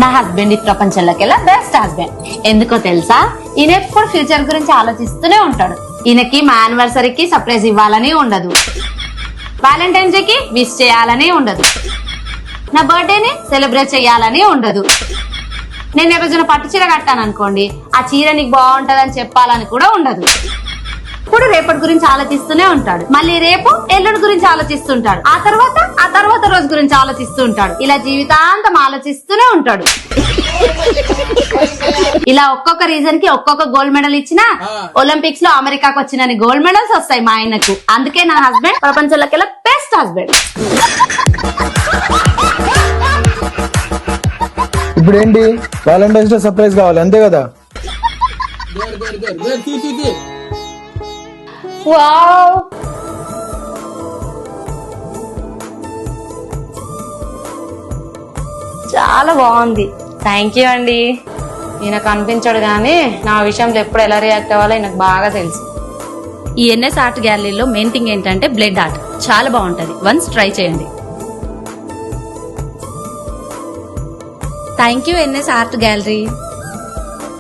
నా హస్బెండ్ ఈ ప్రపంచంలోకెల్లా best husband. ఎందుకో తెలుసా? ఈయన ఎప్పుడు ఫ్యూచర్ గురించి ఆలోచిస్తూనే ఉంటాడు. ఈయనకి మా యానివర్సరీకి సర్ప్రైజ్ ఇవ్వాలని ఉండదు, వ్యాలంటైన్స్ డేకి విష్ చేయాలని ఉండదు, నా బర్త్డేని సెలబ్రేట్ చేయాలని ఉండదు. నేను ఏ రోజున పట్టు చీర కట్టాను అనుకోండి, ఆ చీర నీకు బాగుంటదని చెప్పాలని కూడా ఉండదు. ఇప్పుడు రేపటి గురించి ఆలోచిస్తూనే ఉంటాడు, మళ్ళీ రేపు ఎల్లుండి గురించి ఆలోచిస్తుంటాడు, ఆ తర్వాత రోజు గురించి ఆలోచిస్తూ ఉంటాడు. ఇలా జీవితాంతం ఆలోచిస్తూనే ఉంటాడు. ఇలా ఒక్కొక్క రీజన్ కి ఒక్కొక్క గోల్డ్ మెడల్ ఇచ్చినా ఒలింపిక్స్ లో అమెరికాకు వచ్చినని గోల్డ్ మెడల్స్ వస్తాయి మా ఆయనకు. అందుకే నా హస్బెండ్ ప్రపంచంలోకెల్లా బెస్ట్ హస్బెండ్. ఇప్పుడు ఏంటి, వ్యాలంటైన్స్ డే సర్ప్రైజ్ కావాలి అంతే కదా? వావ్, చాలా బాగుంది. థ్యాంక్ యూ అండి. ఈయన కనిపించాడు గానీ నా విషయంలో ఎప్పుడు ఎలా రియాక్ట్ అవ్వాలో నాకు బాగా తెలుసు. ఈ ఎన్ఎస్ ఆర్ట్ గ్యాలరీలో మెయిన్ థింగ్ ఏంటంటే బ్లడ్ ఆర్ట్ చాలా బాగుంటది, వన్స్ ట్రై చేయండి. Thank you NS art gallery.